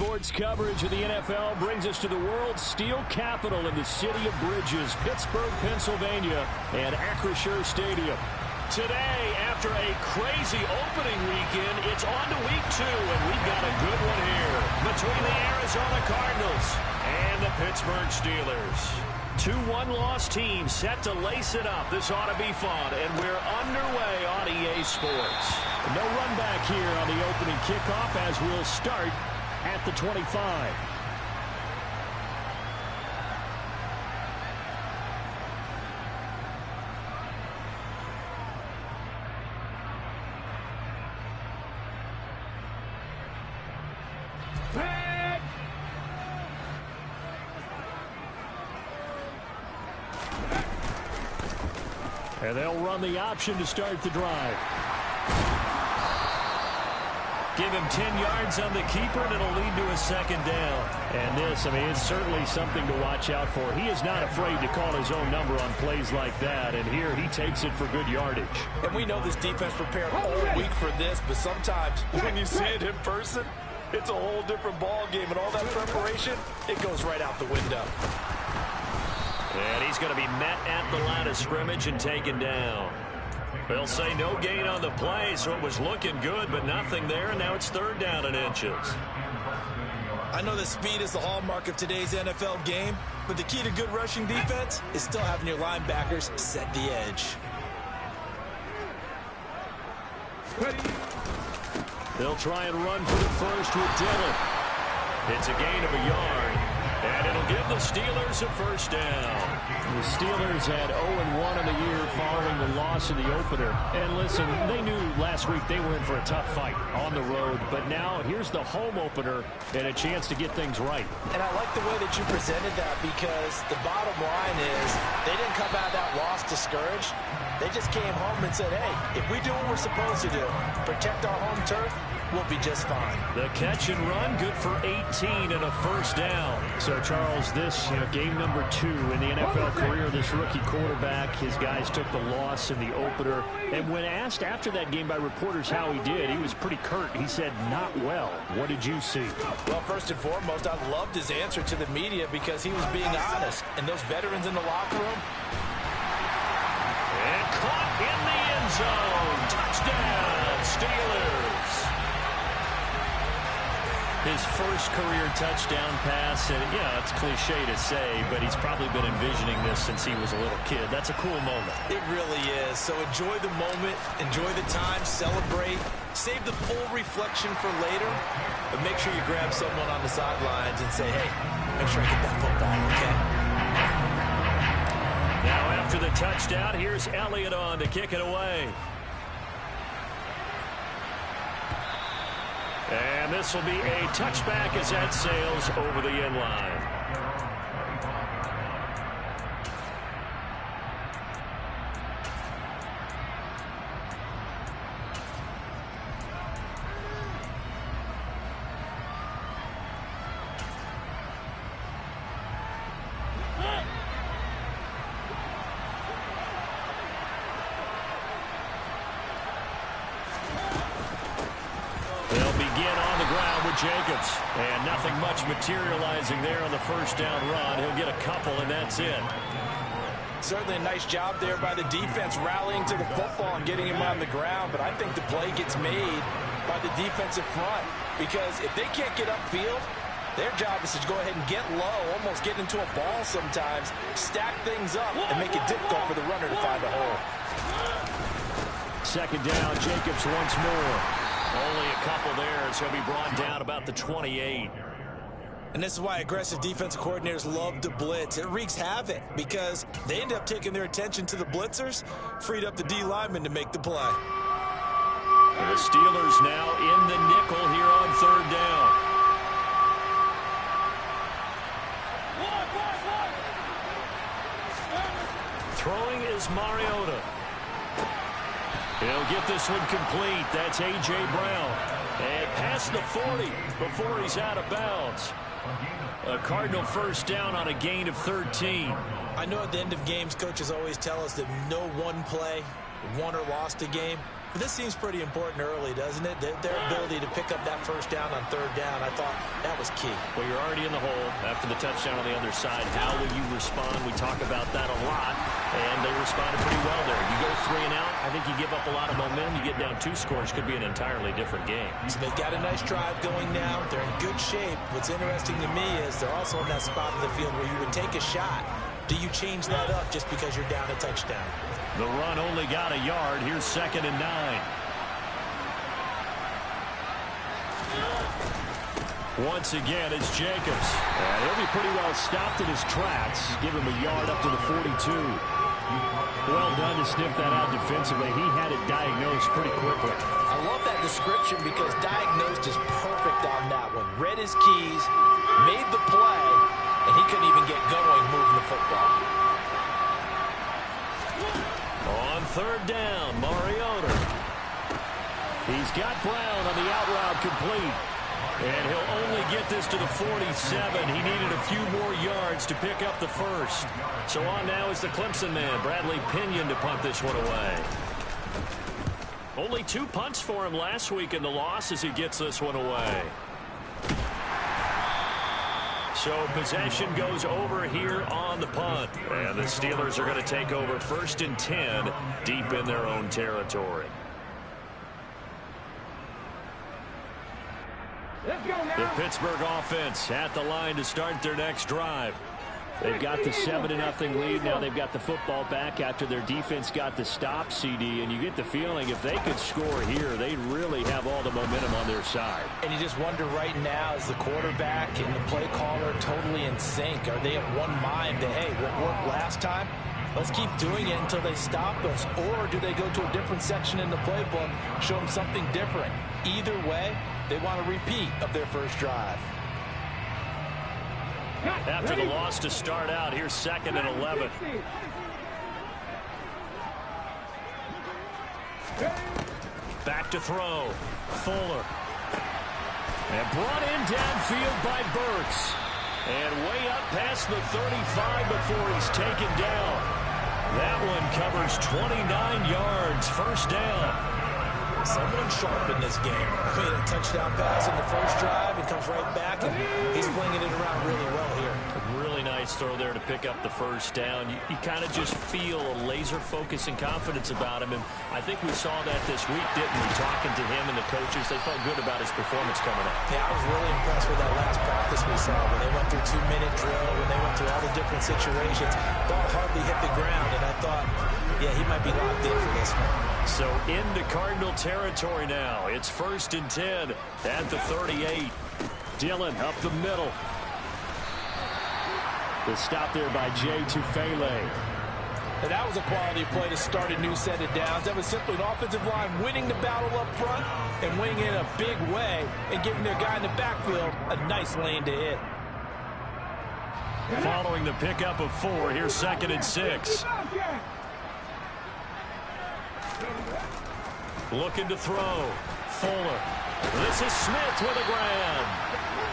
Sports coverage of the NFL brings us to the world's steel capital in the city of bridges, Pittsburgh, Pennsylvania, and Acrisure Stadium. Today, after a crazy opening weekend, it's on to week 2, and we've got a good one here between the Arizona Cardinals and the Pittsburgh Steelers. 2 one-loss teams set to lace it up. This ought to be fun, and we're underway on EA Sports. No run back here on the opening kickoff as we'll start at the 25. And they'll run the option to start the drive. Give him 10 yards on the keeper, and it'll lead to a second down. And this, it's certainly something to watch out for. He is not afraid to call his own number on plays like that, and here he takes it for good yardage. And we know this defense prepared all week for this, but sometimes when you see it in person, it's a whole different ball game, and all that preparation, it goes right out the window. And he's going to be met at the line of scrimmage and taken down. They'll say no gain on the play, so it was looking good, but nothing there, and now it's 3rd down and inches. I know that speed is the hallmark of today's NFL game, but the key to good rushing defense is still having your linebackers set the edge. They'll try and run for the first with Dillon. It's a gain of a yard. And it'll give the Steelers a first down. The Steelers had 0-1 in the year following the loss in the opener. And listen, they knew last week they were in for a tough fight on the road. But now here's the home opener and a chance to get things right. And I like the way that you presented that, because the bottom line is they didn't come out of that loss discouraged. They just came home and said, hey, if we do what we're supposed to do, protect our home turf, we'll be just fine. The catch and run, good for 18 and a first down. So, Charles, this game number 2 in the NFL career of this rookie quarterback. His guys took the loss in the opener. And when asked after that game by reporters how he did, he was pretty curt. He said, not well. What did you see? Well, first and foremost, I loved his answer to the media because he was being honest. And those veterans in the locker room. And caught in the end zone. Touchdown, Steelers. His first career touchdown pass, and it's cliche to say, but he's probably been envisioning this since he was a little kid. That's a cool moment. It really is. So enjoy the moment, enjoy the time, celebrate, save the full reflection for later, but make sure you grab someone on the sidelines and say, hey, make sure I get that football, okay? Now after the touchdown, here's Elliott on to kick it away. And this will be a touchback as that sails over the end line. Jacobs, and nothing much materializing there on the first down run. He'll get a couple, and that's it. Certainly a nice job there by the defense rallying to the football and getting him on the ground, but I think the play gets made by the defensive front, because if they can't get upfield, their job is to go ahead and get low, almost get into a ball sometimes, stack things up, and make it difficult for the runner to find a hole. Second down, Jacobs once more. Only a couple there as he'll be brought down about the 28. And this is why aggressive defensive coordinators love to blitz. It wreaks havoc because they end up taking their attention to the blitzers, freed up the D lineman to make the play. And the Steelers now in the nickel here on 3rd down. Throwing is Mariota. He'll get this one complete. That's A.J. Brown. And past the 40 before he's out of bounds. A Cardinal first down on a gain of 13. I know at the end of games, coaches always tell us that no one play won or lost a game. This seems pretty important early, doesn't it? Their ability to pick up that first down on third down, I thought that was key. Well, you're already in the hole after the touchdown on the other side. How will you respond? We talk about that a lot, and they responded pretty well there. You go 3 and out, I think you give up a lot of momentum. You get down 2 scores, could be an entirely different game. So they've got a nice drive going now. They're in good shape. What's interesting to me is they're also in that spot of the field where you would take a shot. Do you change that up just because you're down a touchdown? The run only got a yard. Here's 2nd and 9. Once again, it's Jacobs. And he'll be pretty well stopped in his tracks. Give him a yard up to the 42. Well done to sniff that out defensively. He had it diagnosed pretty quickly. I love that description because diagnosed is perfect on that one. Read his keys, made the play, and he couldn't even get going moving the football. On 3rd down, Mariota. He's got Brown on the out route complete. And he'll only get this to the 47. He needed a few more yards to pick up the first. So on now is the Clemson man, Bradley Pinion, to punt this one away. Only 2 punts for him last week in the loss as he gets this one away. So possession goes over here on the punt. And the Steelers are going to take over 1st and 10 deep in their own territory. The Pittsburgh offense at the line to start their next drive. They've got the 7-0 lead. Now they've got the football back after their defense got the stop, CD. And you get the feeling if they could score here, they'd really have all the momentum on their side. And you just wonder right now, is the quarterback and the play caller totally in sync? Are they of one mind that, hey, what worked last time? Let's keep doing it until they stop us. Or do they go to a different section in the playbook, show them something different? Either way, they want a repeat of their first drive. After the loss to start out, here's 2nd and 11. Back to throw. Fuller. And brought in downfield by Burks. And way up past the 35 before he's taken down. That one covers 29 yards. First down. Someone sharp in this game. I mean, a touchdown pass in the first drive. He comes right back, and he's flinging it around really well here. Really nice throw there to pick up the first down. You kind of just feel a laser focus and confidence about him, and I think we saw that this week, didn't we? Talking to him and the coaches, they felt good about his performance coming up. Yeah, I was really impressed with that last practice we saw when they went through 2-minute drill, when they went through all the different situations. Ball hardly hit the ground, and I thought, yeah, he might be locked in for this one. So into Cardinal territory now. It's 1st and 10 at the 38. Dillon up the middle. The stop there by Jay Tufele. And that was a quality play to start a new set of downs. That was simply an offensive line winning the battle up front and winning in a big way and giving their guy in the backfield a nice lane to hit. Following the pickup of 4, here's 2nd and 6. Looking to throw. Fuller. This is Smith with a grab.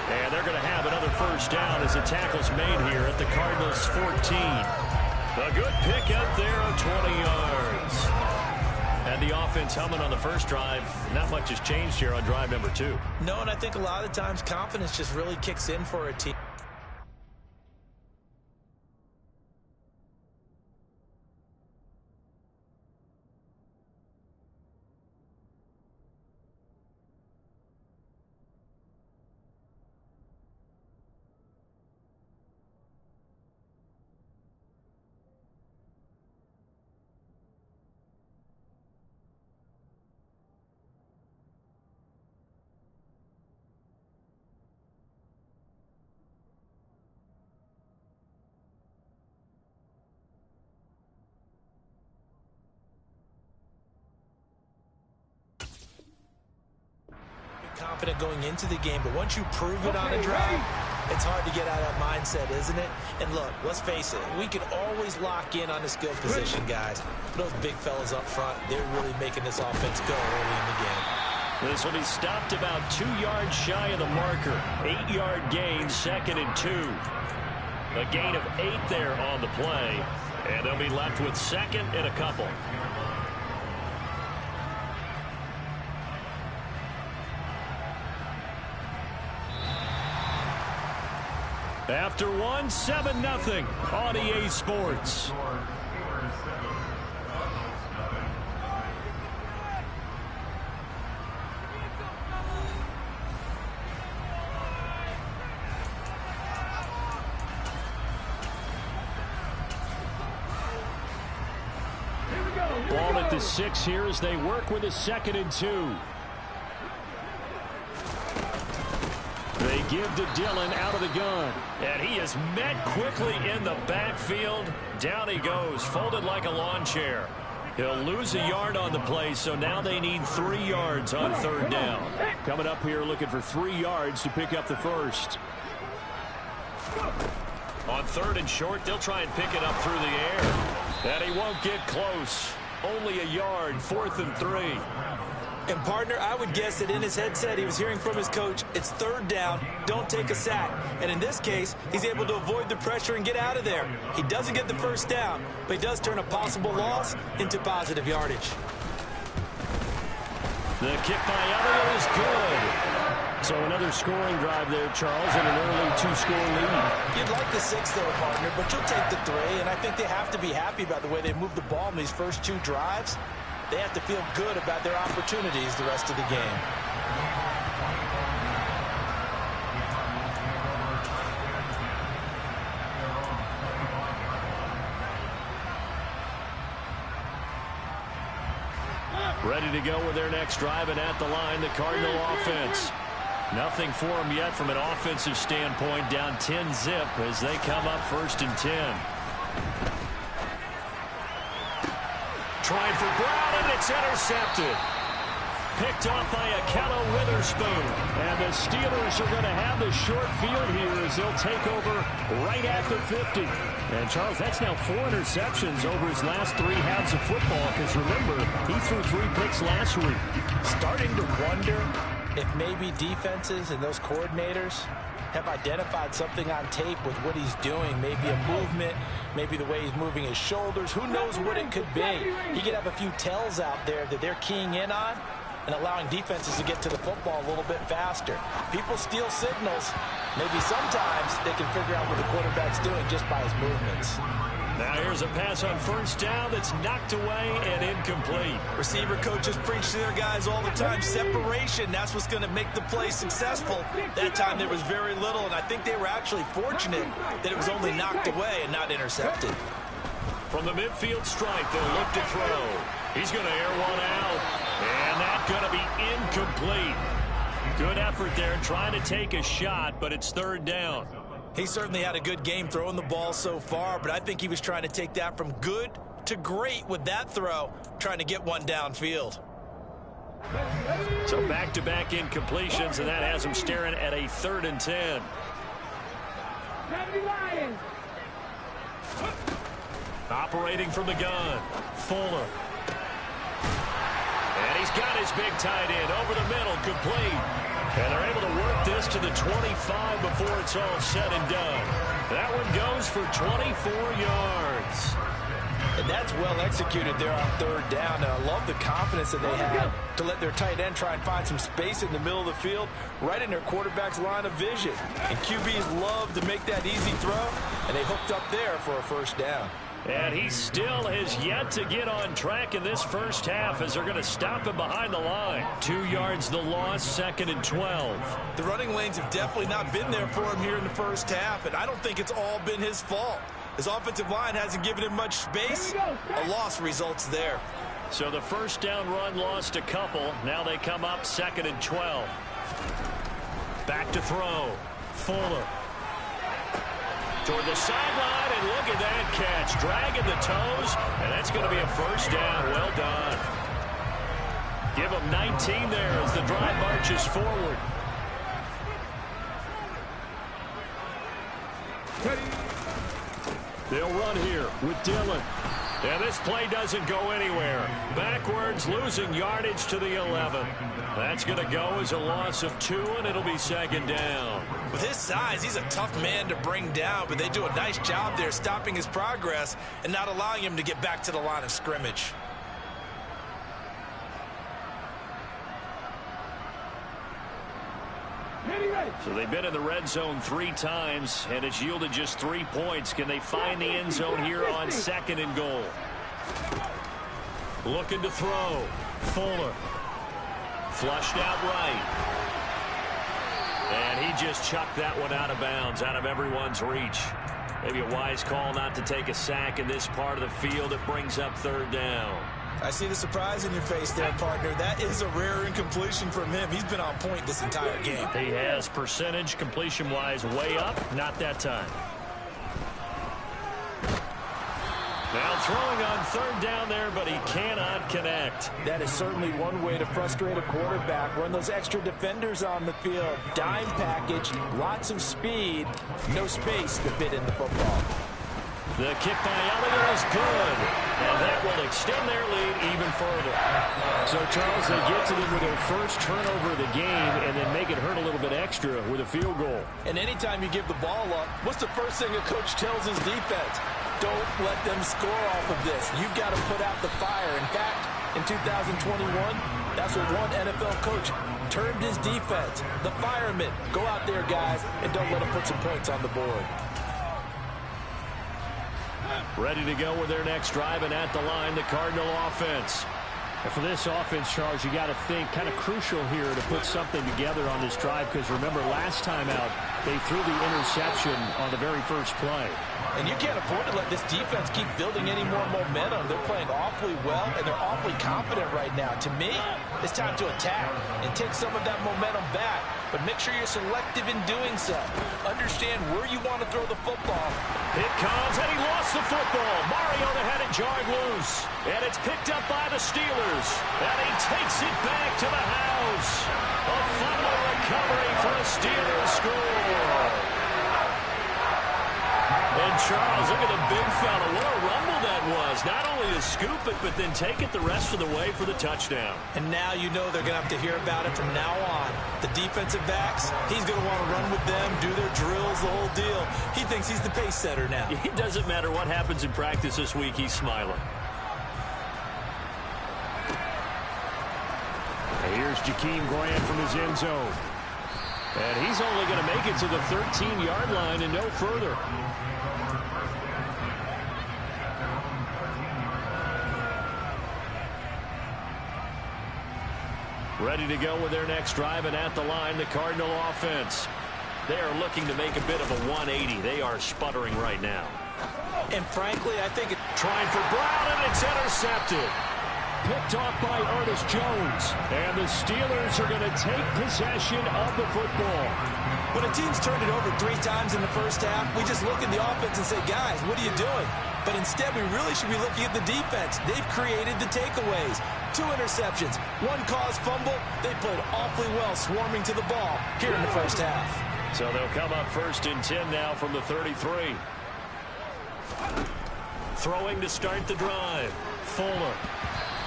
And they're going to have another first down as the tackle's made here at the Cardinals' 14. A good pickup there of 20 yards. And the offense humming on the first drive. Not much has changed here on drive number 2. No, and I think a lot of times confidence just really kicks in for a team. Confident going into the game, but once you prove it on a drive, it's hard to get out of that mindset, isn't it? And look, let's face it, we can always lock in on the skill position, guys. Those big fellas up front, they're really making this offense go early in the game. This will be stopped about 2 yards shy of the marker. 8-yard gain, 2nd and 2. A gain of 8 there on the play, and they'll be left with 2nd and a couple. After one, 7-0 on EA Sports. Ball at the 6 here as they work with a 2nd and 2. They give to Dillon out of the gun. And he is met quickly in the backfield. Down he goes, folded like a lawn chair. He'll lose a yard on the play, so now they need 3 yards on 3rd down. Coming up here looking for 3 yards to pick up the first. On 3rd and short, they'll try and pick it up through the air. And he won't get close. Only a yard, 4th and 3. And, partner, I would guess that in his headset he was hearing from his coach, it's 3rd down, don't take a sack. And in this case, he's able to avoid the pressure and get out of there. He doesn't get the first down, but he does turn a possible loss into positive yardage. The kick by Elliott is good. So another scoring drive there, Charles, and an early 2-score lead. You'd like the 6 there, partner, but you'll take the 3, and I think they have to be happy about the way they moved the ball in these first 2 drives. They have to feel good about their opportunities the rest of the game. Ready to go with their next drive, and at the line, the Cardinal offense. Nothing for them yet from an offensive standpoint, down 10-zip as they come up 1st and 10. Trying for Brown, and it's intercepted. Picked off by Akello Witherspoon. And the Steelers are going to have the short field here as they'll take over right at the 50. And, Charles, that's now 4 interceptions over his last 3 halves of football, because, remember, he threw 3 picks last week. Starting to wonder if maybe defenses and those coordinators have identified something on tape with what he's doing. Maybe a movement, maybe the way he's moving his shoulders. Who knows what it could be? He could have a few tells out there that they're keying in on and allowing defenses to get to the football a little bit faster. People steal signals. Maybe sometimes they can figure out what the quarterback's doing just by his movements. Now here's a pass on 1st down that's knocked away and incomplete. Receiver coaches preach to their guys all the time. Separation, that's what's going to make the play successful. That time there was very little, and I think they were actually fortunate that it was only knocked away and not intercepted. From the midfield stripe, they'll look to throw. He's going to air one out, and that's going to be incomplete. Good effort there trying to take a shot, but it's 3rd down. He certainly had a good game throwing the ball so far, but I think he was trying to take that from good to great with that throw, trying to get one downfield. So back-to-back incompletions, and that has him staring at a 3rd and 10. Operating from the gun, Fuller. And he's got his big tight end over the middle, complete. And they're able to work this to the 25 before it's all said and done. That one goes for 24 yards. And that's well executed there on 3rd down. And I love the confidence that they had to let their tight end try and find some space in the middle of the field, right in their quarterback's line of vision. And QBs love to make that easy throw, and they hooked up there for a 1st down. And he still has yet to get on track in this first half as they're going to stop him behind the line. 2 yards the loss, 2nd and 12. The running lanes have definitely not been there for him here in the first half, and I don't think it's all been his fault. His offensive line hasn't given him much space. A loss results there. So the 1st down run lost a couple. Now they come up 2nd and 12. Back to throw. Fuller. Toward the sideline, and look at that catch. Dragging the toes, and that's going to be a 1st down. Well done. Give him 19 there as the drive marches forward. They'll run here with Dillon. And this play doesn't go anywhere. Backwards, losing yardage to the 11. That's going to go as a loss of 2, and it'll be 2nd down. With his size, he's a tough man to bring down, but they do a nice job there stopping his progress and not allowing him to get back to the line of scrimmage. So they've been in the red zone 3 times, and it's yielded just 3 points. Can they find the end zone here on 2nd and goal? Looking to throw. Fuller. Flushed out right. And he just chucked that one out of bounds, out of everyone's reach. Maybe a wise call not to take a sack in this part of the field. It brings up 3rd down. I see the surprise in your face there, partner. That is a rare incompletion from him. He's been on point this entire game. He has percentage completion-wise way up. Not that time. Now throwing on 3rd down there, but he cannot connect. That is certainly one way to frustrate a quarterback. Run those extra defenders on the field. Dime package, lots of speed, no space to fit in the football. The kick by Elliott is good, and that will extend their lead even further. So, Charles, they get to them with their first turnover of the game and then make it hurt a little bit extra with a field goal. And anytime you give the ball up, what's the first thing a coach tells his defense? Don't let them score off of this. You've got to put out the fire. In fact, in 2021, that's what one NFL coach termed his defense. The firemen. Go out there, guys, and don't let them put some points on the board. Ready to go with their next drive, and at the line, the Cardinal offense. And for this offense, Charles, you got to think kind of crucial here to put something together on this drive, because remember last time out, they threw the interception on the very first play. And you can't afford to let this defense keep building any more momentum. They're playing awfully well, and they're awfully confident right now. To me, it's time to attack and take some of that momentum back, but make sure you're selective in doing so. Understand where you want to throw the football. It comes, and he lost the football. Mariota had it jarred loose, and it's picked up by the Steelers, and he takes it back to the house. A fumble recovery for a Steelers score. And Charles, look at the big fella. What a rumble that was. Not only to scoop it, but then take it the rest of the way for the touchdown. And now you know they're going to have to hear about it from now on. The defensive backs, he's going to want to run with them, do their drills, the whole deal. He thinks he's the pace setter now. It doesn't matter what happens in practice this week. He's smiling. And here's Jakeem Grant from his end zone. And he's only going to make it to the 13-yard line and no further. Ready to go with their next drive, and at the line, the Cardinal offense. They are looking to make a bit of a 180. They are sputtering right now. And frankly, I think trying for Brown, and it's intercepted. Picked off by Ernest Jones. And the Steelers are going to take possession of the football. When a team's turned it over 3 times in the first half, we just look at the offense and say, guys, what are you doing? But instead, we really should be looking at the defense. They've created the takeaways. 2 interceptions, 1 caused fumble. They played awfully well swarming to the ball here in the first half. So they'll come up 1st and 10 now from the 33. Throwing to start the drive. Fuller.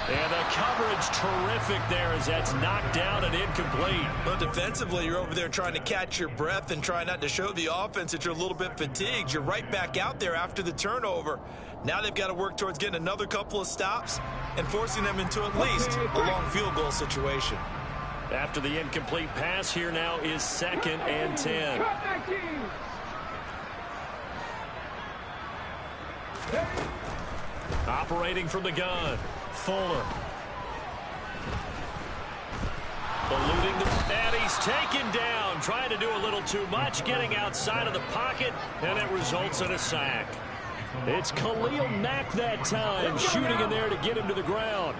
And the coverage terrific there as that's knocked down and incomplete. Well, defensively, you're over there trying to catch your breath and try not to show the offense that you're a little bit fatigued. You're right back out there after the turnover. Now they've got to work towards getting another couple of stops and forcing them into at least a long field goal situation. After the incomplete pass, here now is 2nd and 10. Operating from the gun. Fuller. Eluding the... And he's taken down. Trying to do a little too much. Getting outside of the pocket. And it results in a sack. It's Khalil Mack that time. Shooting in there to get him to the ground.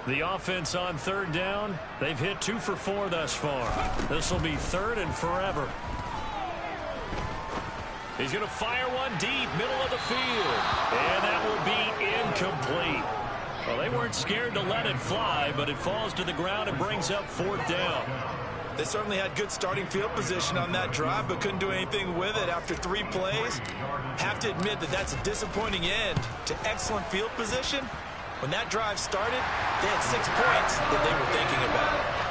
The offense on 3rd down. They've hit 2 for 4 thus far. This will be 3rd and forever. He's going to fire one deep, middle of the field. And that will be incomplete. Well, they weren't scared to let it fly, but it falls to the ground and brings up 4th down. They certainly had good starting field position on that drive, but couldn't do anything with it after 3 plays. Have to admit that that's a disappointing end to excellent field position. When that drive started, they had 6 points that they were thinking about.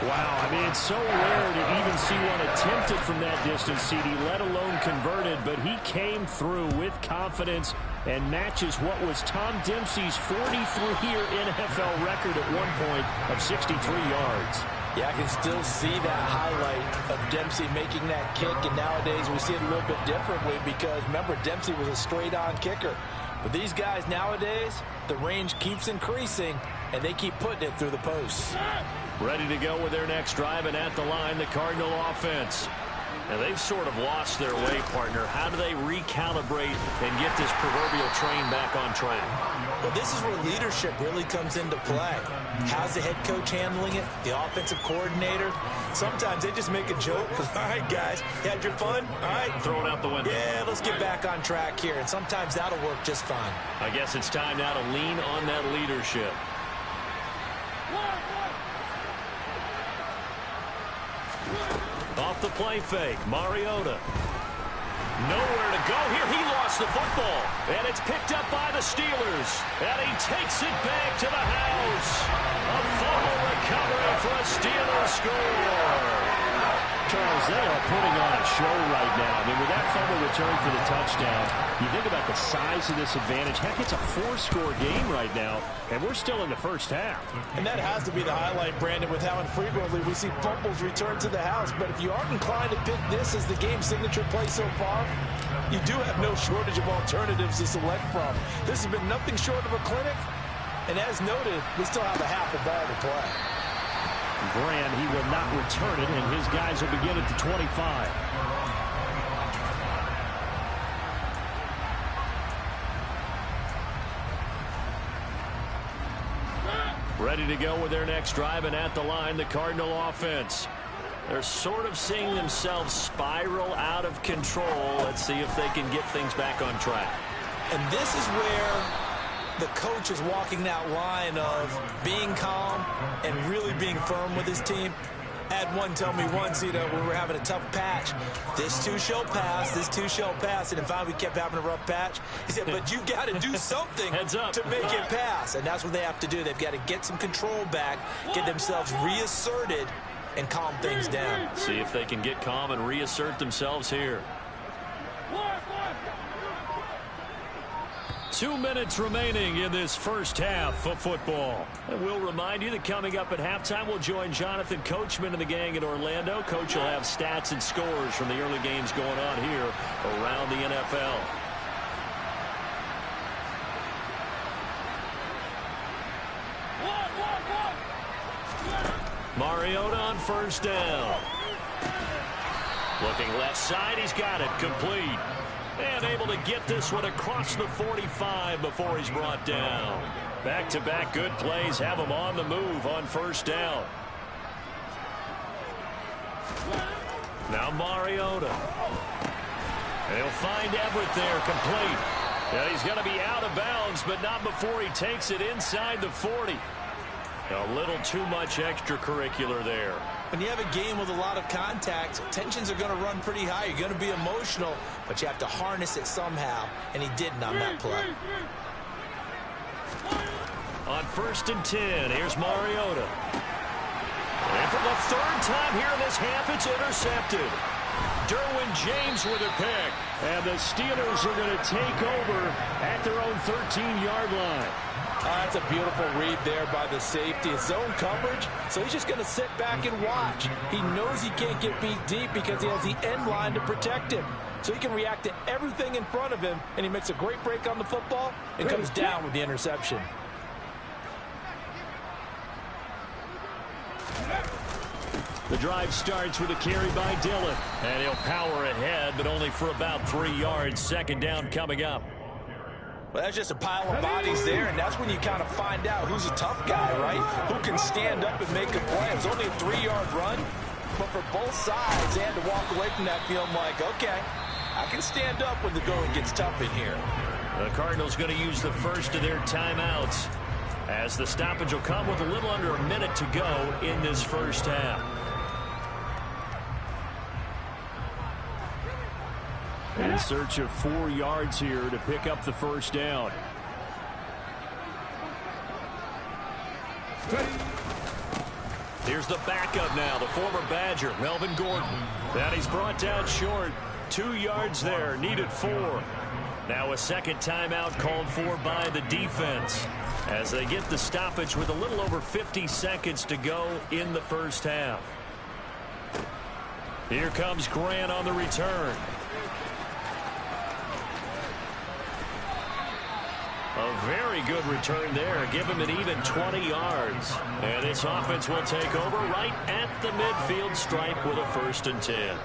Wow, I mean, it's so rare to even see one attempted from that distance, CD, let alone converted, but he came through with confidence and matches what was Tom Dempsey's 43-year NFL record at one point of 63 yards. Yeah, I can still see that highlight of Dempsey making that kick, and nowadays we see it a little bit differently because, remember, Dempsey was a straight-on kicker. But these guys nowadays, the range keeps increasing, and they keep putting it through the posts. Ready to go with their next drive, and at the line, the Cardinal offense. Now, they've sort of lost their way, partner. How do they recalibrate and get this proverbial train back on track? Well, this is where leadership really comes into play. How's the head coach handling it? The offensive coordinator? Sometimes they just make a joke. All right, guys, you had your fun? All right. Throw it out the window. Yeah, let's get back on track here. And sometimes that'll work just fine. I guess it's time now to lean on that leadership. Off the play fake, Mariota. Nowhere to go here. He lost the football. And it's picked up by the Steelers. And he takes it back to the house. A fumble recovery for a Steelers score. Charles, they are putting on a show right now. I mean, with that fumble return for the touchdown, you think about the size of this advantage. Heck, it's a 4-score game right now, and we're still in the first half. And that has to be the highlight, Brandon, with how infrequently we see fumbles return to the house. But if you aren't inclined to pick this as the game signature play so far, you do have no shortage of alternatives to select from. This has been nothing short of a clinic. And as noted, we still have a half a ball to play. Graham, he will not return it, and his guys will begin at the 25. Ready to go with their next drive, and at the line, the Cardinal offense. They're sort of seeing themselves spiral out of control. Let's see if they can get things back on track. And this is where the coach is walking that line of being calm and really being firm with his team. I had one tell me once, when we were having a tough patch, this too shall pass, this too shall pass. And in fact, we kept having a rough patch. He said, but you got to do something to make it pass. And that's what they have to do. They've got to get some control back, get themselves reasserted, and calm things down. See if they can get calm and reassert themselves here. 2 minutes remaining in this first half of football. And we'll remind you that coming up at halftime, we'll join Jonathan Coachman and the gang in Orlando. Coach will have stats and scores from the early games going on here around the NFL. Mariota on first down. Looking left side, he's got it complete. And able to get this one across the 45 before he's brought down. Back-to-back good plays have him on the move on first down. Now Mariota. And he'll find Everett there complete. And he's going to be out of bounds, but not before he takes it inside the 40. A little too much extracurricular there. When you have a game with a lot of contact, tensions are going to run pretty high. You're going to be emotional, but you have to harness it somehow, and he didn't on that play. On 1st and 10, here's Mariota. And for the third time here in this half, it's intercepted. Derwin James with a pick. And the Steelers are going to take over at their own 13-yard line. That's a beautiful read there by the safety. It's zone coverage, so he's just going to sit back and watch. He knows he can't get beat deep because he has the end line to protect him. So he can react to everything in front of him, and he makes a great break on the football and comes down with the interception. The drive starts with a carry by Dillon. And he'll power ahead, but only for about 3 yards. Second down coming up. Well, that's just a pile of bodies there, and that's when you kind of find out who's a tough guy, right? Who can stand up and make a play. It was only a 3-yard run, but for both sides, they had to walk away from that feeling like, okay, I can stand up when the going gets tough in here. The Cardinals going to use the first of their timeouts as the stoppage will come with a little under a minute to go in this first half. In search of 4 yards here to pick up the first down. Here's the backup now, the former Badger, Melvin Gordon. And he's brought down short. 2 yards there, needed 4. Now a second timeout called for by the defense. as they get the stoppage with a little over 50 seconds to go in the first half. Here comes Grant on the return. A very good return there. Give him an even 20 yards. And this offense will take over right at the midfield stripe with a 1st and 10.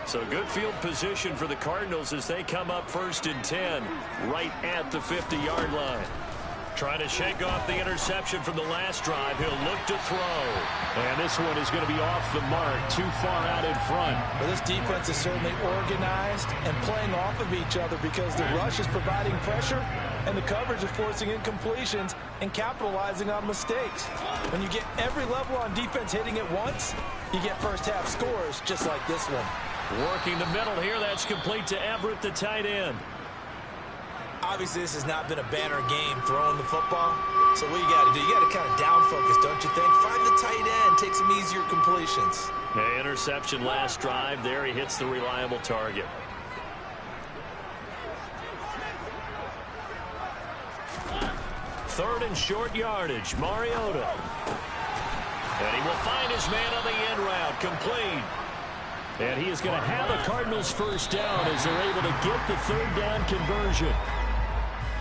So good field position for the Cardinals as they come up 1st and 10 right at the 50-yard line. Trying to shake off the interception from the last drive. He'll look to throw. And this one is going to be off the mark, too far out in front. Well, this defense is certainly organized and playing off of each other because the rush is providing pressure and the coverage is forcing incompletions and capitalizing on mistakes. When you get every level on defense hitting at once, you get first-half scores just like this one. Working the middle here. That's complete to Everett, the tight end. Obviously, this has not been a banner game throwing the football. So what you got to do, you got to kind of down focus, don't you think? Find the tight end, take some easier completions. The interception last drive. There he hits the reliable target. Third and short yardage. Mariota. And he will find his man on the end route. Complete. And he is going to have the Cardinals first down as they're able to get the 3rd down conversion.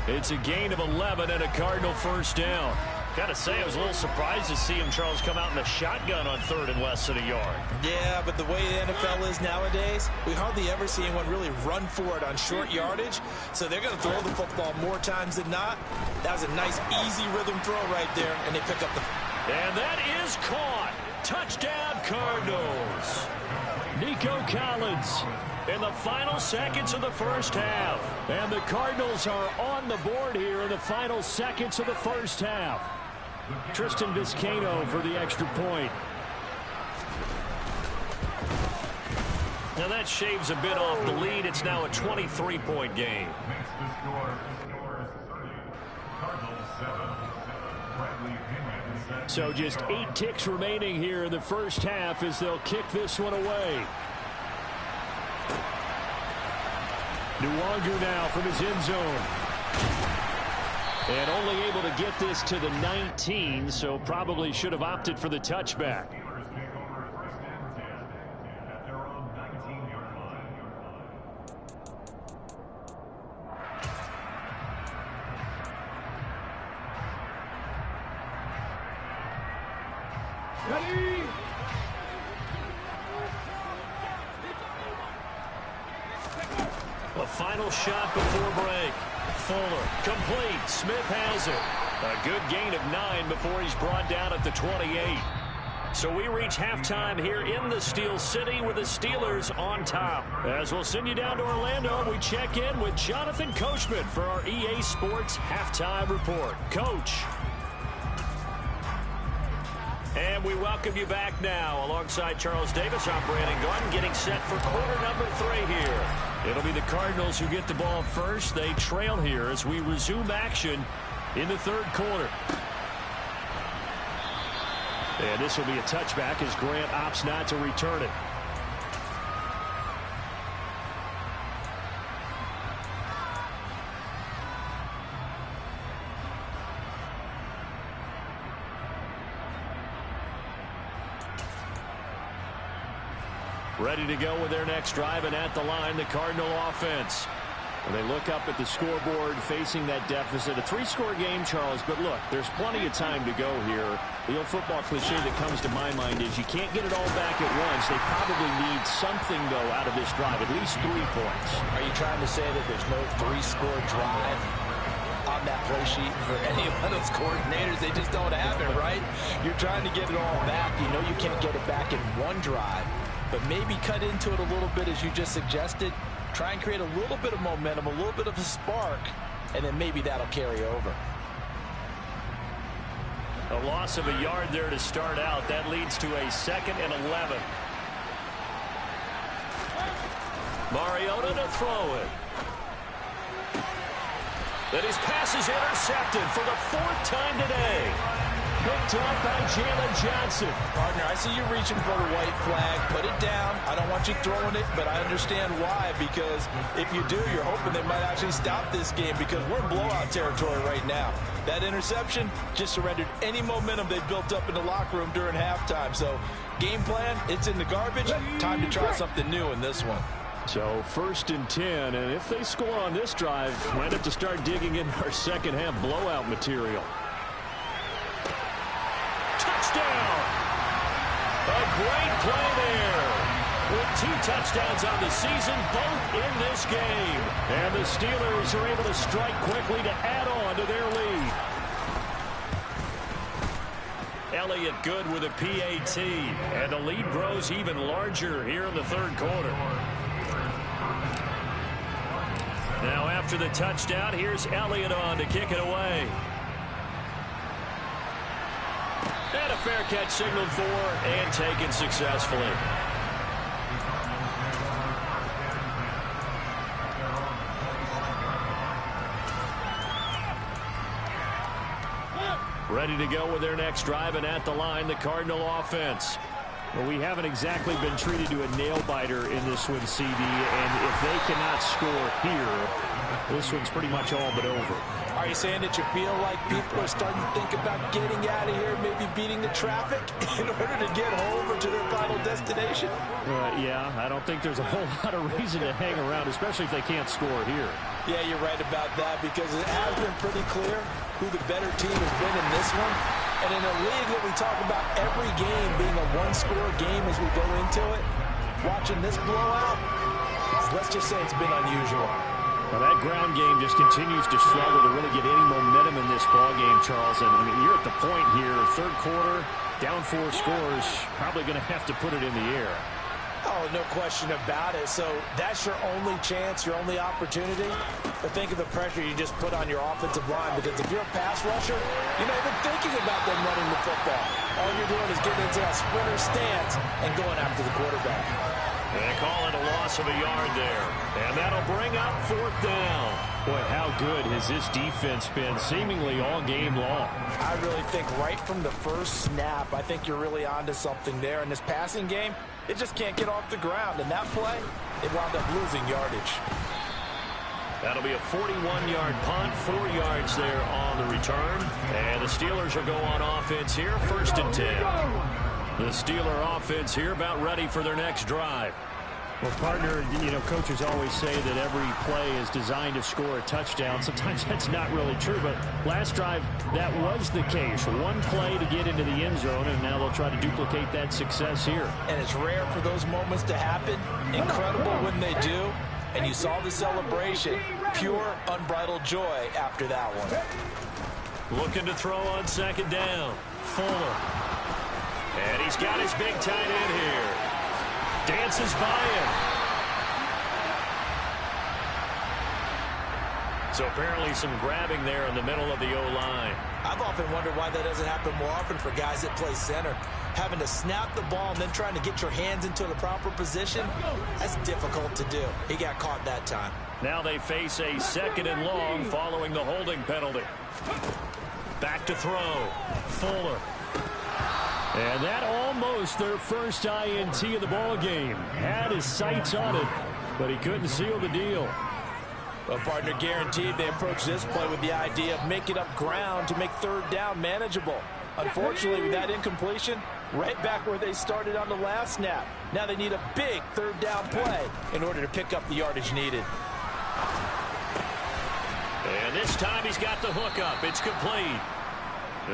It's a gain of 11 and a Cardinal first down. Got to say, I was a little surprised to see him, Charles, come out in a shotgun on 3rd and less than a yard. Yeah, but the way the NFL is nowadays, we hardly ever see anyone really run for it on short yardage. So they're going to throw the football more times than not. That was a nice, easy rhythm throw right there, and they pick up the... And that is caught. Touchdown, Cardinals. Nico Collins in the final seconds of the first half. And the Cardinals are on the board here in the final seconds of the first half. Tristan Vizcaino for the extra point. Now that shaves a bit off the lead. It's now a 23-point game. So just 8 ticks remaining here in the first half as they'll kick this one away. Nwangu now from his end zone. And only able to get this to the 19, so probably should have opted for the touchback. Ready? A final shot before break. Fuller, complete. Smith has it. A good gain of 9 before he's brought down at the 28. So we reach halftime here in the Steel City with the Steelers on top. As we'll send you down to Orlando, we check in with Jonathan Coachman for our EA Sports Halftime Report. Coach. And we welcome you back now alongside Charles Davis. I'm Brandon Gordon getting set for quarter number 3 here. It'll be the Cardinals who get the ball first. They trail here as we resume action in the 3rd quarter. And this will be a touchback as Grant opts not to return it. Ready to go with their next drive, and at the line, the Cardinal offense. And they look up at the scoreboard facing that deficit. A 3-score game, Charles, but look, there's plenty of time to go here. The old football cliche that comes to my mind is you can't get it all back at once. They probably need something, though, out of this drive, at least 3 points. Are you trying to say that there's no 3-score drive on that play sheet for any of those coordinators? They just don't have it, right? You're trying to get it all back. You know you can't get it back in one drive, but maybe cut into it a little bit as you just suggested. Try and create a little bit of momentum, a little bit of a spark, and then maybe that'll carry over. A loss of a yard there to start out. That leads to a 2nd and 11. Mariota to throw it. Then his pass is intercepted for the 4th time today. picked up by Jalen Johnson. Partner, I see you reaching for the white flag. Put it down. I don't want you throwing it, but I understand why, because if you do, you're hoping they might actually stop this game, because we're in blowout territory right now. That interception just surrendered any momentum they built up in the locker room during halftime. So game plan, it's in the garbage. Time to try something new in this one. So 1st and 10, and if they score on this drive, might have to start digging in our second half blowout material. Touchdown! A great play there. With 2 touchdowns on the season, both in this game. And the Steelers are able to strike quickly to add on to their lead. Elliott good with a PAT. And the lead grows even larger here in the 3rd quarter. Now after the touchdown, here's Elliott on to kick it away. And a fair catch signaled for and taken successfully. Ready to go with their next drive, and at the line, the Cardinal offense. Well, we haven't exactly been treated to a nail-biter in this one, CD, and if they cannot score here, this one's pretty much all but over. Are you saying that you feel like people are starting to think about getting out of here, maybe beating the traffic in order to get home or to their final destination? Yeah, I don't think there's a whole lot of reason to hang around, especially if they can't score here. Yeah, you're right about that, because it has been pretty clear who the better team has been in this one. And in a league that we talk about every game being a one-score game as we go into it, watching this blowout, let's just say it's been unusual. Well, that ground game just continues to struggle to really get any momentum in this ball game, Charles. And I mean, you're at the point here, 3rd quarter, down 4 scores, probably going to have to put it in the air. Oh, no question about it. So that's your only chance, your only opportunity. But think of the pressure you just put on your offensive line, because if you're a pass rusher, you're not even thinking about them running the football. All you're doing is getting into that sprinter stance and going after the quarterback. They call it a loss of a yard there. And that'll bring up 4th down. Boy, how good has this defense been seemingly all game long? I really think right from the first snap, I think you're really onto something there. In this passing game, it just can't get off the ground. And that play, it wound up losing yardage. That'll be a 41-yard punt, 4 yards there on the return. And the Steelers will go on offense here, 1st and 10. The Steeler offense here about ready for their next drive. Well, partner, you know, coaches always say that every play is designed to score a touchdown. Sometimes that's not really true, but last drive, that was the case. One play to get into the end zone, and now they'll try to duplicate that success here. And it's rare for those moments to happen. Incredible when they do. And you saw the celebration. Pure, unbridled joy after that one. Looking to throw on 2nd down. Fuller. And he's got his big tight end here. Dances by him. So apparently some grabbing there in the middle of the O-line. I've often wondered why that doesn't happen more often for guys that play center. Having to snap the ball and then trying to get your hands into the proper position, that's difficult to do. He got caught that time. Now they face a 2nd and long following the holding penalty. Back to throw. Fuller. And that almost their first INT of the ball game. Had his sights on it, but he couldn't seal the deal. Well, partner, guaranteed they approach this play with the idea of making up ground to make 3rd down manageable. Unfortunately, with that incompletion, right back where they started on the last snap. Now they need a big 3rd down play in order to pick up the yardage needed. And this time he's got the hook up. It's complete.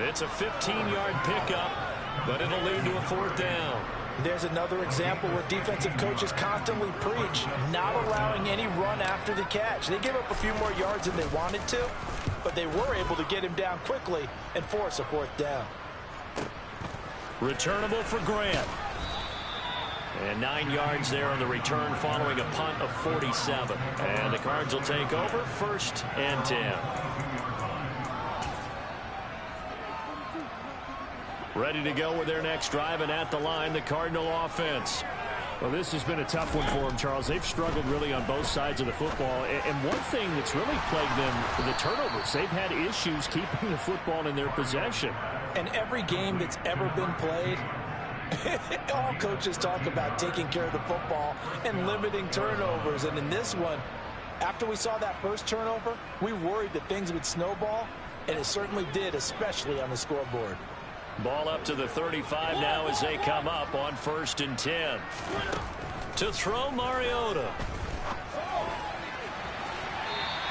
It's a 15-yard pickup, but it'll lead to a 4th down. There's another example where defensive coaches constantly preach not allowing any run after the catch. They gave up a few more yards than they wanted to, but they were able to get him down quickly and force a 4th down. Returnable for Grant. And 9 yards there on the return following a punt of 47. And the Cards will take over, 1st and 10. Ready to go with their next drive, and at the line, the Cardinal offense. Well, this has been a tough one for them, Charles. They've struggled really on both sides of the football. And one thing that's really plagued them, the turnovers. They've had issues keeping the football in their possession. And every game that's ever been played, all coaches talk about taking care of the football and limiting turnovers. And in this one, after we saw that first turnover, we worried that things would snowball, and it certainly did, especially on the scoreboard. Ball up to the 35 now as they come up on 1st and 10. To throw, Mariota.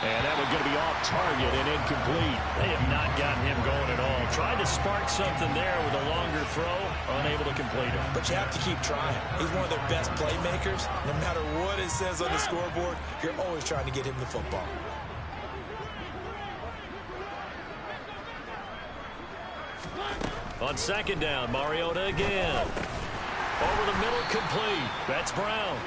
And that one's going to be off target and incomplete. They have not gotten him going at all. Tried to spark something there with a longer throw, unable to complete it. But you have to keep trying. He's one of their best playmakers. No matter what it says on the scoreboard, you're always trying to get him the football. On 2nd down, Mariota again. Over the middle, complete. That's Brown.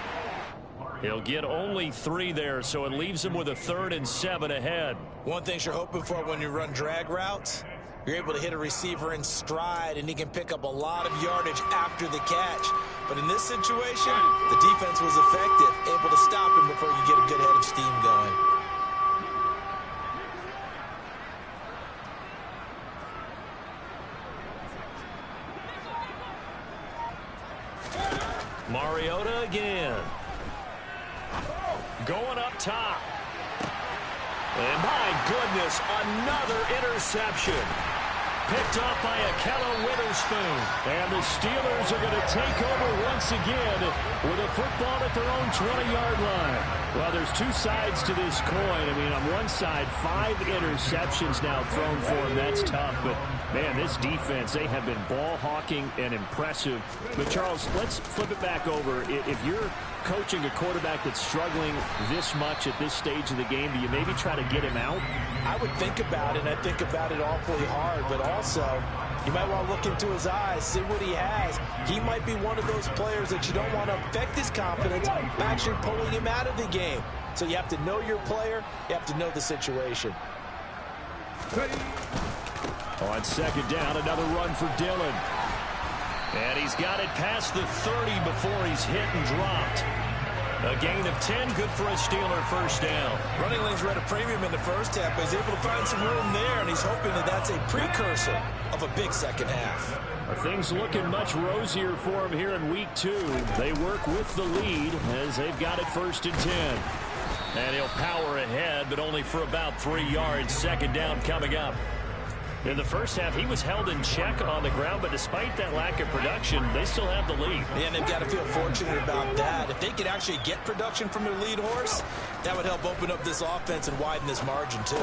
He'll get only 3 there, so it leaves him with a 3rd and 7 ahead. One thing you're hoping for when you run drag routes, you're able to hit a receiver in stride, and he can pick up a lot of yardage after the catch. But in this situation, the defense was effective, able to stop him before you get a good head of steam going. Mariota again. Going up top. And my goodness, another interception. Picked up by Akello Witherspoon. And the Steelers are going to take over once again with a football at their own 20-yard line. Well, there's 2 sides to this coin. I mean, on one side, 5 interceptions now thrown for him. That's tough. But, man, this defense, they have been ball hawking and impressive. But, Charles, let's flip it back over. If you're coaching a quarterback that's struggling this much at this stage of the game, do you maybe try to get him out? I would think about it, and I think about it awfully hard. But also, you might want to look into his eyes, see what he has. He might be one of those players that you don't want to affect his confidence by actually pulling him out of the game. So you have to know your player. You have to know the situation. On 2nd down, another run for Dillon. And he's got it past the 30 before he's hit and dropped. A gain of 10, good for a Steeler 1st down. Running lanes were at a premium in the first half, but he's able to find some room there, and he's hoping that that's a precursor of a big second half. Things looking much rosier for him here in week 2. They work with the lead as they've got it 1st and 10. And he'll power ahead, but only for about 3 yards. 2nd down coming up. In the first half, he was held in check on the ground, but despite that lack of production, they still have the lead. And they've got to feel fortunate about that. If they could actually get production from their lead horse, that would help open up this offense and widen this margin, too.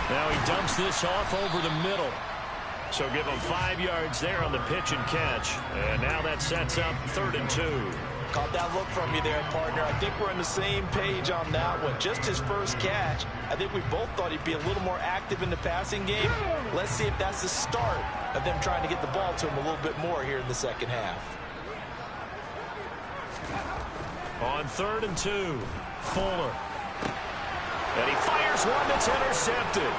Now he dumps this off over the middle. So give him 5 yards there on the pitch and catch. And now that sets up 3rd and 2. Caught that look from you there, partner. I think we're on the same page on that one. Just his first catch. I think we both thought he'd be a little more active in the passing game. Let's see if that's the start of them trying to get the ball to him a little bit more here in the second half. On 3rd and 2, Fuller. And he fires one that's intercepted.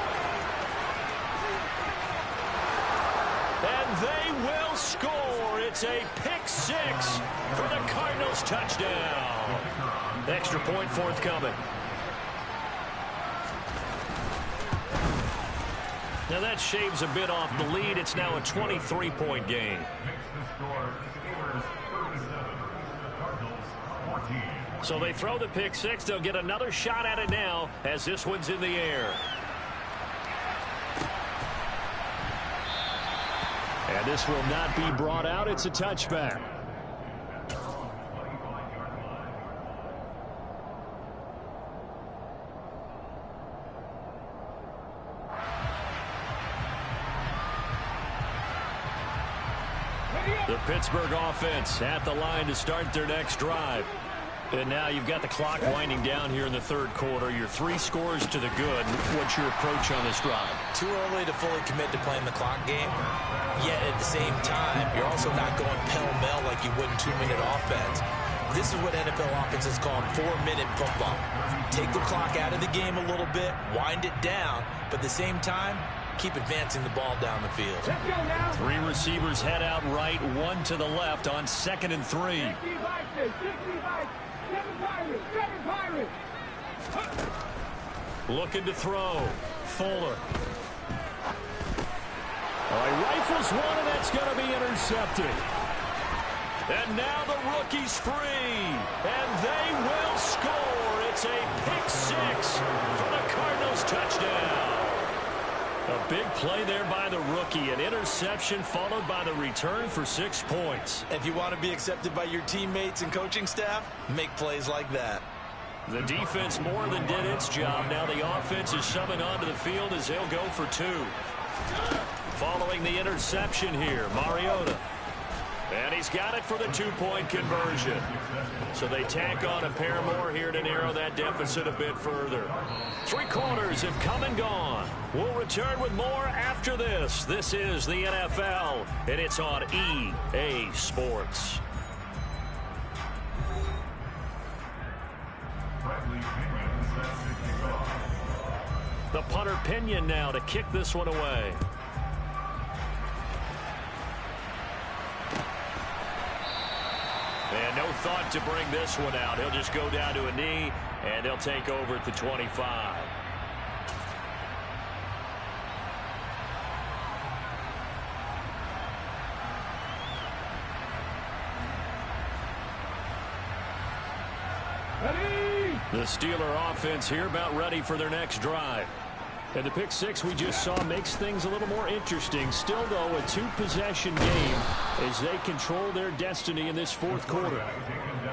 And they will score. It's a pick 6 for the Cardinals touchdown. Extra point forthcoming. Now that shaves a bit off the lead. It's now a 23-point game. So they throw the pick 6. They'll get another shot at it now as this one's in the air. And this will not be brought out. It's a touchback. The Pittsburgh offense at the line to start their next drive. And now you've got the clock winding down here in the 3rd quarter. Your 3 scores to the good. What's your approach on this drive? Too early to fully commit to playing the clock game. Yet at the same time, you're also not going pell-mell like you would in 2-minute offense. This is what NFL offenses call 4-minute football. Take the clock out of the game a little bit, wind it down, but at the same time, keep advancing the ball down the field. 3 receivers head out right, 1 to the left on 2nd and 3. Looking to throw. Fuller. He rifles one, and that's going to be intercepted. And now the rookie's free, and they will score. It's a pick six for the Cardinals touchdown. A big play there by the rookie, an interception followed by the return for 6 points. If you want to be accepted by your teammates and coaching staff, make plays like that. The defense more than did its job. Now the offense is shoving onto the field as they'll go for 2. Following the interception here, Mariota. And he's got it for the 2-point conversion. So they tack on a pair more here to narrow that deficit a bit further. 3 quarters have come and gone. We'll return with more after this. This is the NFL, and it's on EA Sports. The punter Pinion now to kick this one away. And no thought to bring this one out. He'll just go down to a knee, and they'll take over at the 25. The Steeler offense here about ready for their next drive. And the pick six we just saw makes things a little more interesting. Still, though, a 2-possession game as they control their destiny in this 4th quarter.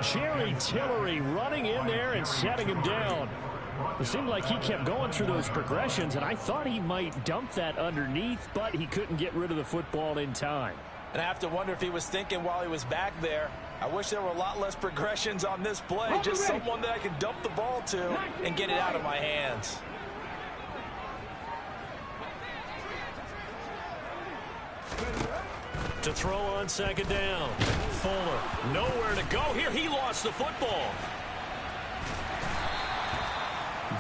Jerry Tillery running in there and setting him down. It seemed like he kept going through those progressions, and I thought he might dump that underneath, but he couldn't get rid of the football in time. And I have to wonder if he was thinking while he was back there, I wish there were a lot less progressions on this play. Just someone that I could dump the ball to and get it out of my hands. To throw on 2nd down. Fuller, nowhere to go here. He lost the football.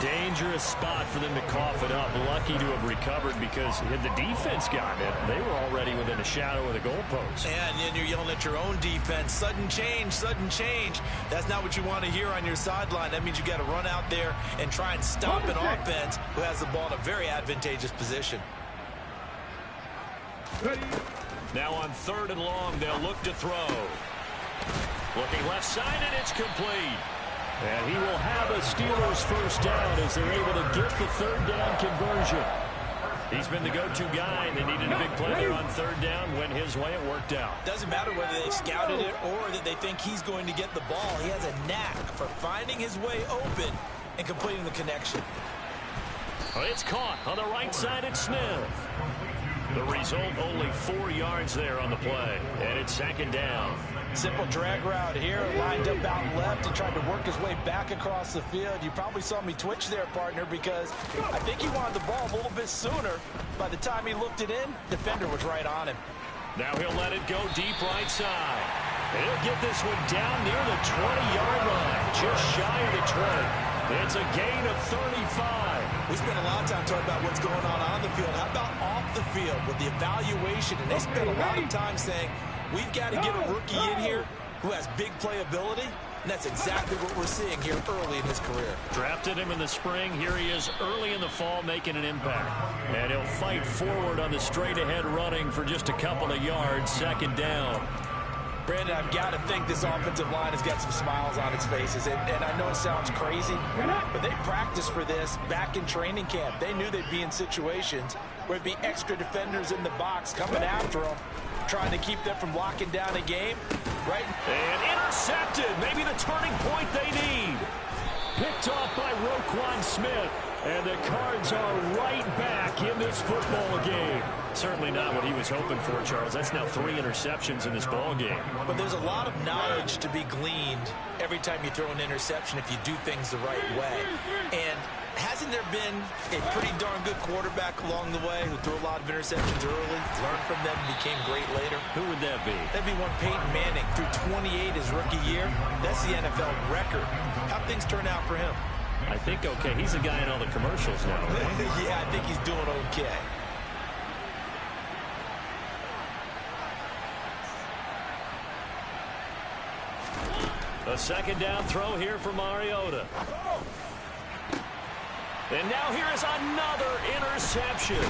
Dangerous spot for them to cough it up. Lucky to have recovered because had the defense gotten it, they were already within a shadow of the goalpost. And then you're yelling at your own defense. Sudden change, sudden change. That's not what you want to hear on your sideline. That means you got to run out there and try and stop an offense who has the ball in a very advantageous position. Now on 3rd and long, they'll look to throw. Looking left side, and it's complete. And he will have a Steelers first down as they're able to get the 3rd down conversion. He's been the go-to guy, and they needed a big play there on 3rd down. Went his way, it worked out. Doesn't matter whether they scouted it or that they think he's going to get the ball. He has a knack for finding his way open and completing the connection. It's caught on the right side at Smith. The result, only 4 yards there on the play, and it's 2nd down. Simple drag route here, lined up out left and tried to work his way back across the field. You probably saw me twitch there, partner, because I think he wanted the ball a little bit sooner. By the time he looked it in, defender was right on him. Now he'll let it go deep right side. And he'll get this one down near the 20-yard line, just shy of the 20. It's a gain of 35. We spent a lot of time talking about what's going on the field. How about off the field with the evaluation? And they spent a lot of time saying, we've got to get a rookie in here who has big playability, and that's exactly what we're seeing here early in his career. Drafted him in the spring. Here he is early in the fall making an impact. And he'll fight forward on the straight-ahead running for just a couple of yards, 2nd down. Brandon, I've got to think this offensive line has got some smiles on its faces. And I know it sounds crazy, but they practiced for this back in training camp. They knew they'd be in situations where there'd be extra defenders in the box coming after them, trying to keep them from locking down a game. Right? And intercepted. Maybe the turning point they need. Picked off by Roquan Smith. And the Cards are right back in this football game. Certainly not what he was hoping for, Charles. That's now 3 interceptions in this ball game. But there's a lot of knowledge to be gleaned every time you throw an interception if you do things the right way. And hasn't there been a pretty darn good quarterback along the way who threw a lot of interceptions early, learned from them, and became great later? Who would that be? That'd be one Peyton Manning. Threw 28 his rookie year. That's the NFL record. How'd things turn out for him? I think okay. He's a guy in all the commercials now. Right? Yeah, I think he's doing okay. A 2nd down throw here for Mariota. And now here is another interception.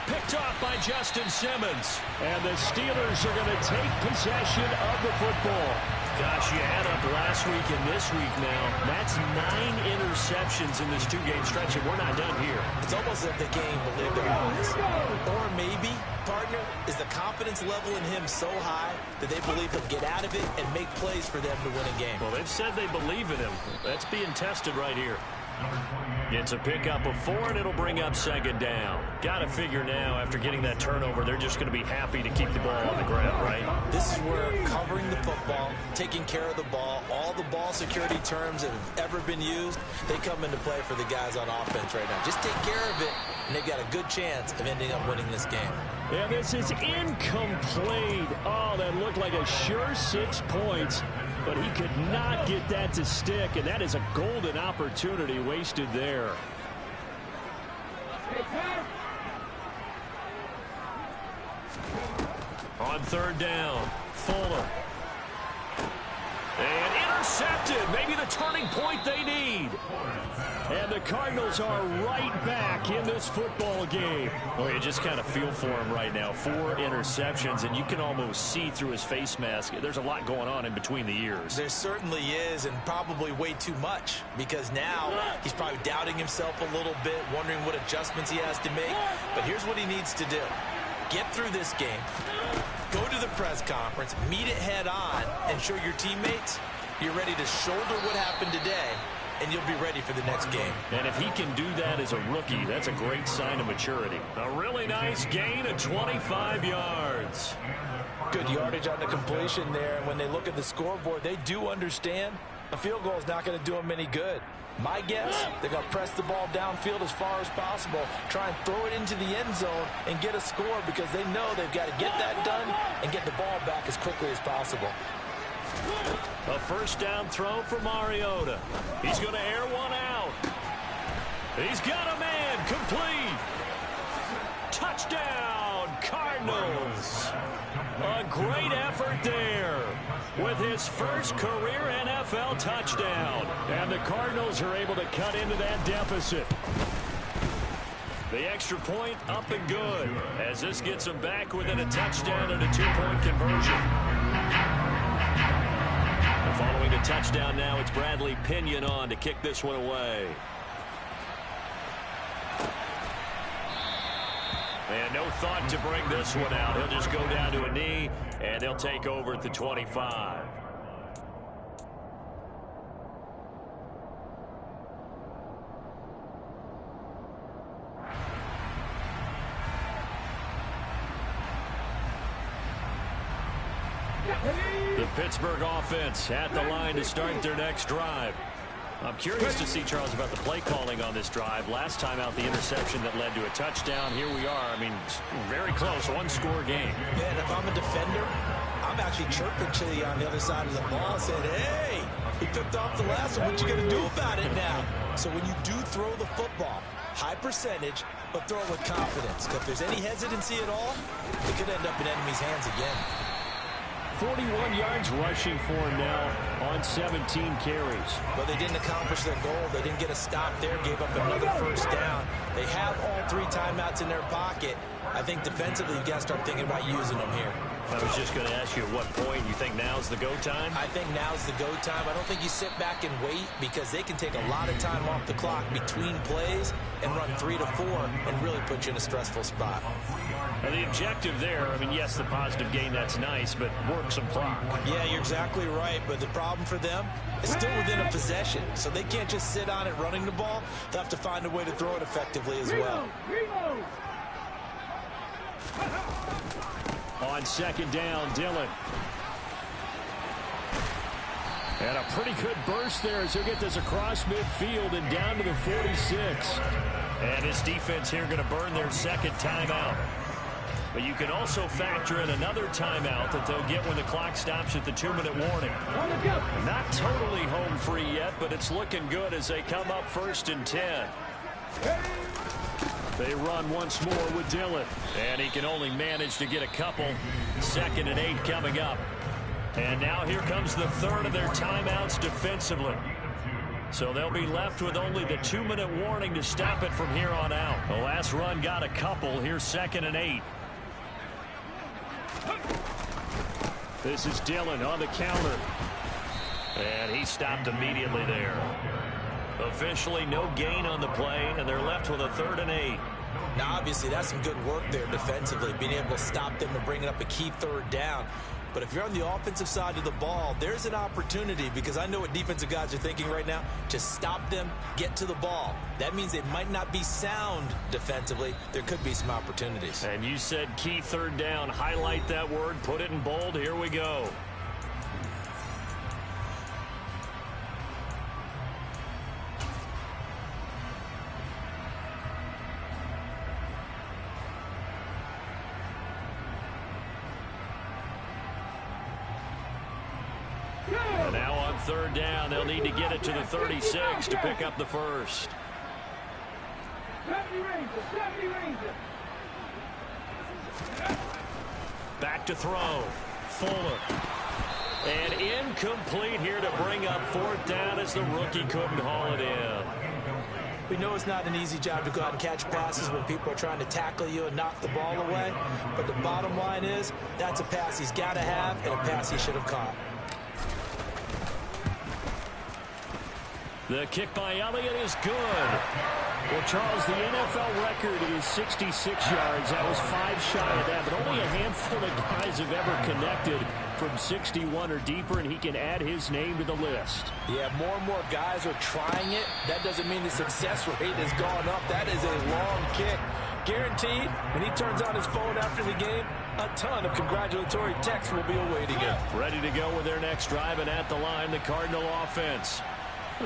Pick Picked off by Justin Simmons. And the Steelers are going to take possession of the football. Gosh, you add up last week and this week now. That's 9 interceptions in this 2-game stretch, and we're not done here. It's almost like the game believed it was. Or maybe, partner, is the confidence level in him so high that they believe he'll get out of it and make plays for them to win a game. Well, they've said they believe in him. That's being tested right here. It's a pickup of 4, and it'll bring up 2nd down. Got to figure now, after getting that turnover, they're just going to be happy to keep the ball on the ground, right? This is where covering the football, taking care of the ball, all the ball security terms that have ever been used, they come into play for the guys on offense right now. Just take care of it, and they've got a good chance of ending up winning this game. Yeah, this is incomplete. Oh, that looked like a sure 6 points. But he could not get that to stick, and that is a golden opportunity wasted there. On 3rd down, Fuller. And intercepted. Maybe the turning point they need. And the Cardinals are right back in this football game. Well, you just kind of feel for him right now. 4 interceptions, and you can almost see through his face mask. There's a lot going on in between the ears. There certainly is, and probably way too much, because now he's probably doubting himself a little bit, wondering what adjustments he has to make. But here's what he needs to do. Get through this game, go to the press conference, meet it head on, and show your teammates you're ready to shoulder what happened today, and you'll be ready for the next game. And if he can do that as a rookie, that's a great sign of maturity. A really nice gain of 25 yards. Good yardage on the completion there, and when they look at the scoreboard, they do understand a field goal is not going to do them any good. My guess, they're going to press the ball downfield as far as possible, try and throw it into the end zone and get a score, because they know they've got to get that done and get the ball back as quickly as possible. A 1st down throw for Mariota. He's going to air one out. He's got a man. Complete. Touchdown, Cardinals. A great effort there with his first career NFL touchdown. And the Cardinals are able to cut into that deficit. The extra point up and good, as this gets them back within a touchdown and a 2-point conversion. And following the touchdown now, it's Bradley Pinion on to kick this one away. And no thought to bring this one out. He'll just go down to a knee, and they'll take over at the 25. The Pittsburgh offense at the line to start their next drive. I'm curious to see, Charles, about the play calling on this drive. Last time out, the interception that led to a touchdown. Here we are. I mean, very close, 1-score game. Man, if I'm a defender, I'm actually chirping to you on the other side of the ball, saying, hey, he picked off the last one. What you going to do about it now? So when you do throw the football, high percentage, but throw it with confidence. If there's any hesitancy at all, it could end up in enemy's hands again. 41 yards rushing for him now on 17 carries. But they didn't accomplish their goal. They didn't get a stop there, gave up another 1st down. They have all 3 timeouts in their pocket. I think defensively you've got to start thinking about using them here. I was just going to ask you at what point you think now's the go time? I think now's the go time. I don't think you sit back and wait, because they can take a lot of time off the clock between plays and run 3 to 4 and really put you in a stressful spot. Now the objective there, I mean, yes, the positive gain, that's nice, but work some clock. Yeah, you're exactly right, but the problem for them is still within a possession, so they can't just sit on it running the ball. They'll have to find a way to throw it effectively as well. On 2nd down, Dillon. And a pretty good burst there as he'll get this across midfield and down to the 46. And his defense here going to burn their 2nd timeout. But you can also factor in another timeout that they'll get when the clock stops at the 2-minute warning. Not totally home free yet, but it's looking good as they come up 1st and 10. They run once more with Dillon. And he can only manage to get a couple. 2nd and 8 coming up. And now here comes the 3rd of their timeouts defensively. So they'll be left with only the 2-minute warning to stop it from here on out. The last run got a couple. Here's 2nd and 8. This is Dillon on the counter. And he stopped immediately there. Officially no gain on the play, and they're left with a 3rd and 8. Now, obviously, that's some good work there defensively, being able to stop them and bringing up a key 3rd down. But if you're on the offensive side of the ball, there's an opportunity, because I know what defensive guys are thinking right now. Just stop them, get to the ball. That means they might not be sound defensively. There could be some opportunities. And you said key 3rd down. Highlight that word, put it in bold. Here we go. And now on 3rd down, they'll need to get it to the 36 to pick up the first. Back to throw. Fuller. And incomplete here to bring up 4th down as the rookie couldn't haul it in. We know it's not an easy job to go out and catch passes when people are trying to tackle you and knock the ball away. But the bottom line is, that's a pass he's got to have and a pass he should have caught. The kick by Elliott is good. Well, Charles, the NFL record is 66 yards. That was 5 shy of that, but only a handful of guys have ever connected from 61 or deeper, and he can add his name to the list. Yeah, more and more guys are trying it. That doesn't mean the success rate has gone up. That is a long kick. Guaranteed, when he turns on his phone after the game, a ton of congratulatory texts will be awaiting him. Ready to go with their next drive, and at the line, the Cardinal offense.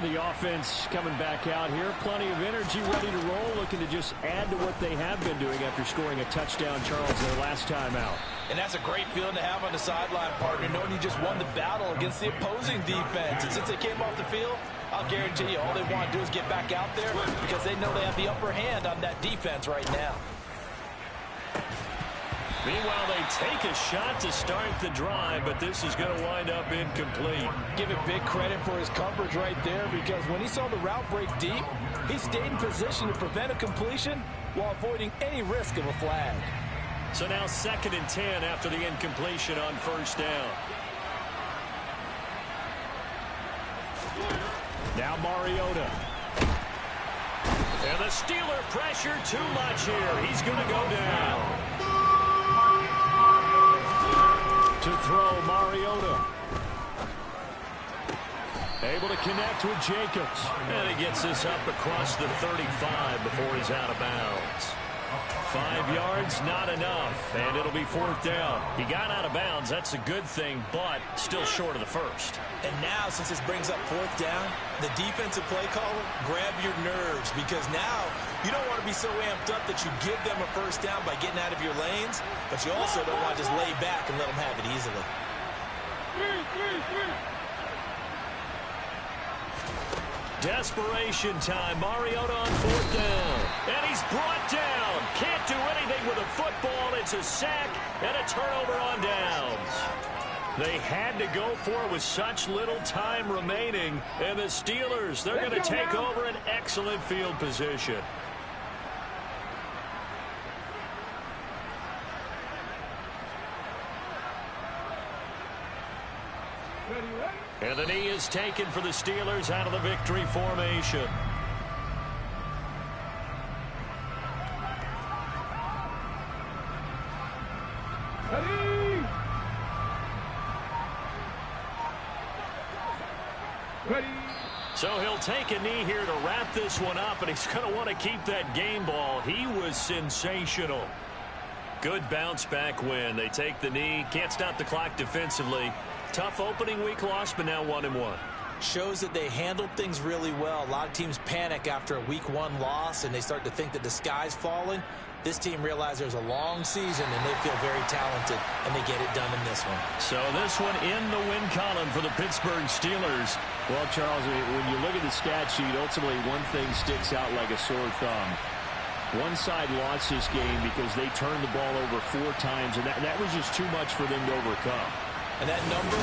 The offense coming back out here. Plenty of energy, ready to roll, looking to just add to what they have been doing after scoring a touchdown, Charles, their last time out. And that's a great feeling to have on the sideline, partner, knowing you just won the battle against the opposing defense. And since they came off the field, I'll guarantee you all they want to do is get back out there because they know they have the upper hand on that defense right now. Meanwhile, they take a shot to start the drive, but this is going to wind up incomplete. Give it big credit for his coverage right there, because when he saw the route break deep, he stayed in position to prevent a completion while avoiding any risk of a flag. So now 2nd and 10 after the incompletion on 1st down. Now Mariota. And the Steeler pressure too much here. He's going to go down. To throw, Mariota. Able to connect with Jacobs. And he gets this up across the 35 before he's out of bounds. 5 yards, not enough, and it'll be 4th down. He got out of bounds. That's a good thing, but still short of the first. And now, since this brings up 4th down, the defensive play caller, grab your nerves, because now you don't want to be so amped up that you give them a 1st down by getting out of your lanes, but you also don't want to just lay back and let them have it easily. Desperation time. Mariota on 4th down. And he's brought down. Can't do anything with a football. It's a sack and a turnover on downs. They had to go for it with such little time remaining. And the Steelers, they're going to take over an excellent field position. And the knee is taken for the Steelers out of the victory formation. Ready. So he'll take a knee here to wrap this one up, and he's going to want to keep that game ball. He was sensational. Good bounce back win. They take the knee. Can't stop the clock defensively. Tough opening week loss, but now 1-1. Shows that they handled things really well. A lot of teams panic after a week 1 loss, and they start to think that the sky's falling. This team realized there's a long season, and they feel very talented, and they get it done in this one. So this one in the win column for the Pittsburgh Steelers. Well, Charles, when you look at the stat sheet, ultimately one thing sticks out like a sore thumb. One side lost this game because they turned the ball over 4 times, and that was just too much for them to overcome. And that number,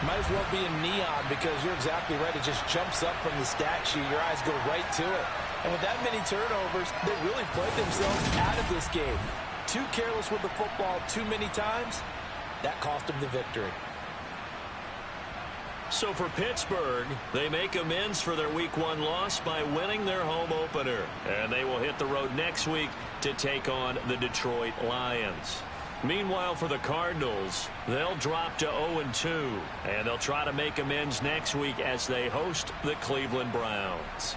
Might as well be in neon because you're exactly right. It just jumps up from the stat sheet. Your eyes go right to it. And with that many turnovers, they really played themselves out of this game. Too careless with the football too many times. That cost them the victory. So for Pittsburgh, they make amends for their Week 1 loss by winning their home opener. And they will hit the road next week to take on the Detroit Lions. Meanwhile, for the Cardinals, they'll drop to 0-2. And they'll try to make amends next week as they host the Cleveland Browns.